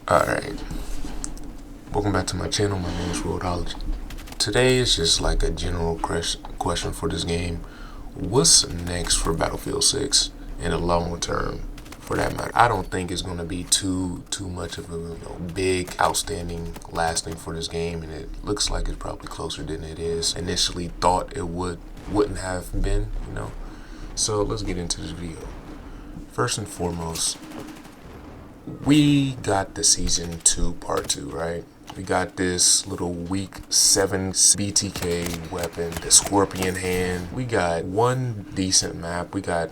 Alright, welcome back to my channel. My name is Roadology. Today is just like a general question for this game. What's next for Battlefield 6 in the long term, for that matter? I don't think it's going to be too much of a big, outstanding, lasting for this game, and it looks like it's probably closer than it is initially thought it wouldn't have been, So let's get into this video. First and foremost, we got the season 2 part 2, right? We got this little week 7 BTK weapon, the scorpion hand. We got one decent map. We got,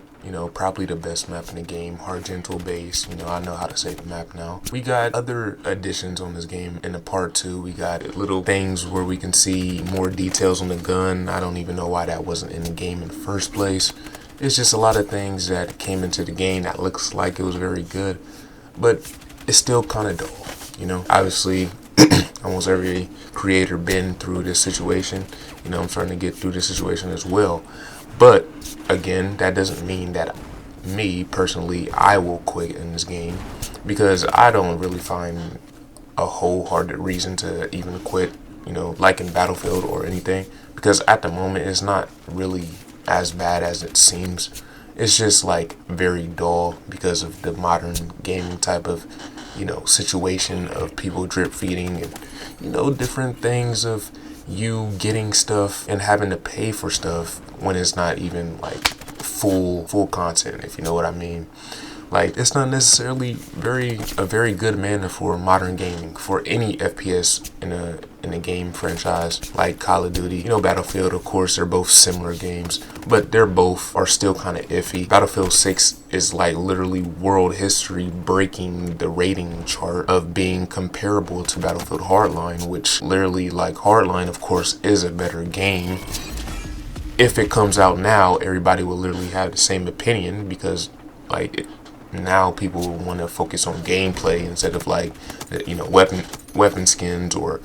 probably the best map in the game, Argental base. I know how to say the map now. We got other additions on this game in the part 2. We got little things where we can see more details on the gun. I don't even know why that wasn't in the game in the first place. It's just a lot of things that came into the game that looks like it was very good, but it's still kind of dull. Obviously, almost every creator been through this situation. I'm starting to get through this situation as well. But again, that doesn't mean that me personally, I will quit in this game, because I don't really find a wholehearted reason to even quit, like in Battlefield or anything, because at the moment it's not really as bad as it seems. It's just like very dull because of the modern gaming type of, situation of people drip feeding and, different things of you getting stuff and having to pay for stuff when it's not even like full content, if you know what I mean. Like, it's not necessarily a very good manner for modern gaming, for any FPS in a game franchise like Call of Duty. Battlefield, of course, they're both similar games, but they're both are still kind of iffy. Battlefield 6 is like literally world history breaking the rating chart of being comparable to Battlefield Hardline, which literally, like, Hardline, of course, is a better game. If it comes out now, everybody will literally have the same opinion, because now people want to focus on gameplay instead of like, weapon skins or,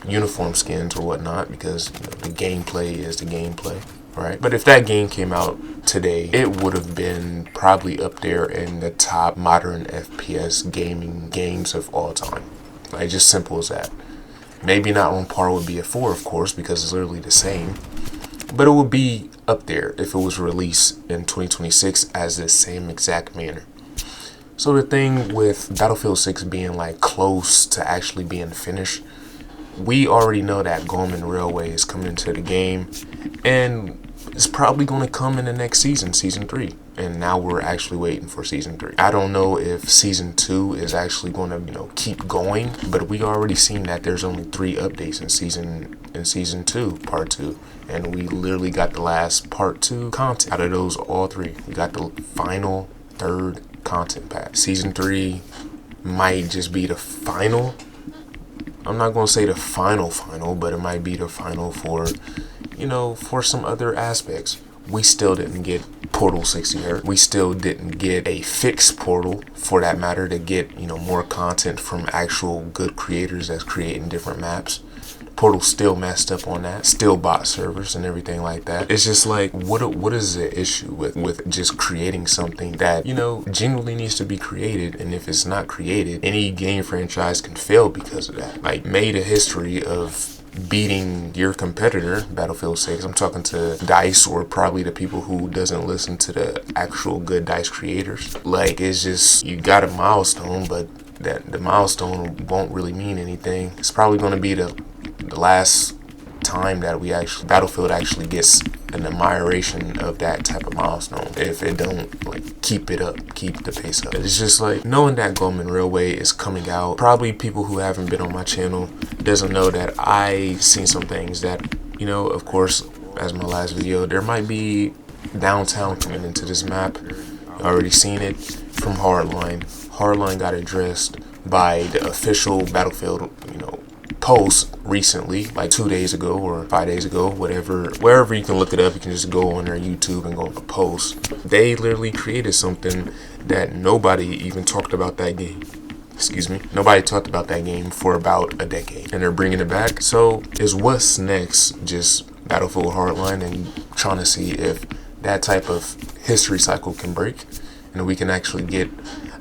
uniform skins or whatnot, because the gameplay is the gameplay, right? But if that game came out today, it would have been probably up there in the top modern FPS gaming games of all time. Like, just simple as that. Maybe not on par with BF4, of course, because it's literally the same, but it would be up there if it was released in 2026 as the same exact manner. So the thing with Battlefield 6 being like close to actually being finished, we already know that Gorman Railway is coming into the game, and it's probably going to come in the next season, season 3. And now we're actually waiting for season 3. I don't know if season 2 is actually going to, keep going, but we already seen that there's only 3 updates in season 2, part 2. And we literally got the last part 2 content out of those all 3. We got the final 3rd content pack. Season 3 might just be the final. I'm not going to say the final, but it might be the final for, for some other aspects. We still didn't get Portal 60 Hertz. We still didn't get a fixed Portal, for that matter, to get, more content from actual good creators that's creating different maps. Portal still messed up on that, still bot servers and everything like that. It's just like, what is the issue with just creating something that, genuinely needs to be created? And if it's not created, any game franchise can fail because of that. Like, made a history of beating your competitor, Battlefield 6. I'm talking to DICE, or probably the people who doesn't listen to the actual good DICE creators. Like, it's just, you got a milestone, but that the milestone won't really mean anything. It's probably going to be the last time that Battlefield actually gets an admiration of that type of milestone, if it don't keep it up, keep the pace up. It's just like, knowing that Gorman Railway is coming out, probably people who haven't been on my channel doesn't know that I seen some things that, of course, as my last video, there might be downtown coming into this map. You already seen it from Hardline. Hardline got addressed by the official Battlefield, post recently, like 2 days ago or 5 days ago, wherever you can look it up. You can just go on their YouTube and go on the post. They literally created something that nobody even talked about that game. Nobody talked about that game for about a decade, and they're bringing it back. So is what's next just Battlefield Hardline, and trying to see if that type of history cycle can break, and we can actually get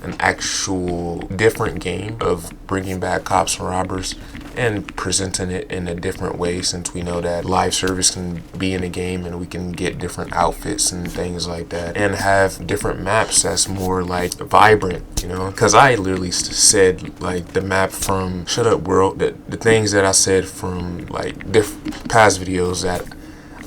an actual different game of bringing back cops and robbers and presenting it in a different way, since we know that live service can be in a game and we can get different outfits and things like that, and have different maps that's more like vibrant, you know. Because I literally said like the map from Shut Up World, the things that I said from like past videos, that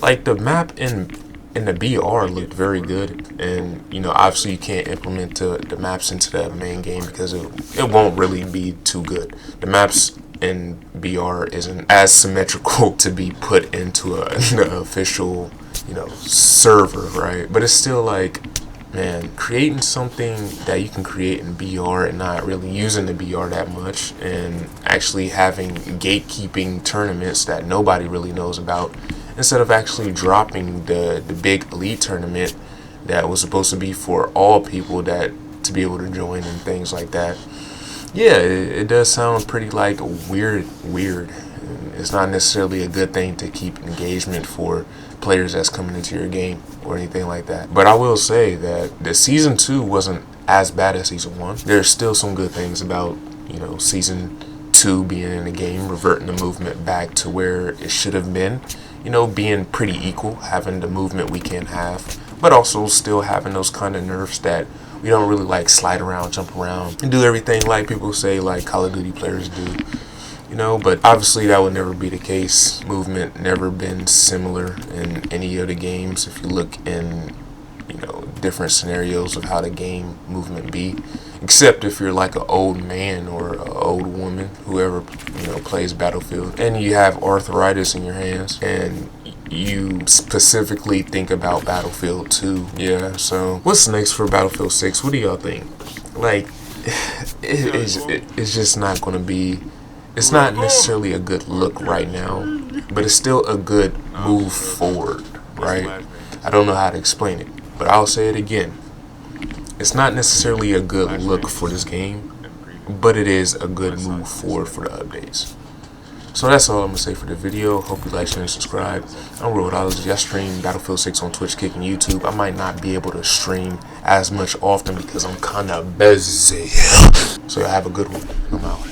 like the map in the BR looked very good. And you know, obviously you can't implement the maps into the main game because it won't really be too good. The maps in BR isn't as symmetrical to be put into the official, you know, server, right? But it's still like, man, creating something that you can create in BR and not really using the BR that much, and actually having gatekeeping tournaments that nobody really knows about, instead of actually dropping the big elite tournament that was supposed to be for all people that to be able to join and things like that. Yeah, it does sound pretty like weird. It's not necessarily a good thing to keep engagement for players that's coming into your game or anything like that. But I will say that the season 2 wasn't as bad as season 1. There's still some good things about, you know, season 2 being in the game, reverting the movement back to where it should have been. You know, being pretty equal, having the movement we can have, but also still having those kind of nerfs that we don't really like slide around, jump around, and do everything like people say like Call of Duty players do. You know, but obviously that would never be the case. Movement never been similar in any of the games. If you look in, you know, different scenarios of how the game movement be, except if you're like an old man or an old woman, whoever, you know, plays Battlefield, and you have arthritis in your hands and you specifically think about Battlefield 2. Yeah, so what's next for Battlefield 6? What do y'all think? Like, it's just not going to be, it's not necessarily a good look right now, but it's still a good move forward, right? I don't know how to explain it, but I'll say it again. It's not necessarily a good look for this game, but it is a good move forward for the updates. So that's all I'm going to say for the video. Hope you like, share, and subscribe. I'm Roadology. I stream Battlefield 6 on Twitch, Kick, and YouTube. I might not be able to stream as much often because I'm kind of busy. So have a good one. I'm out.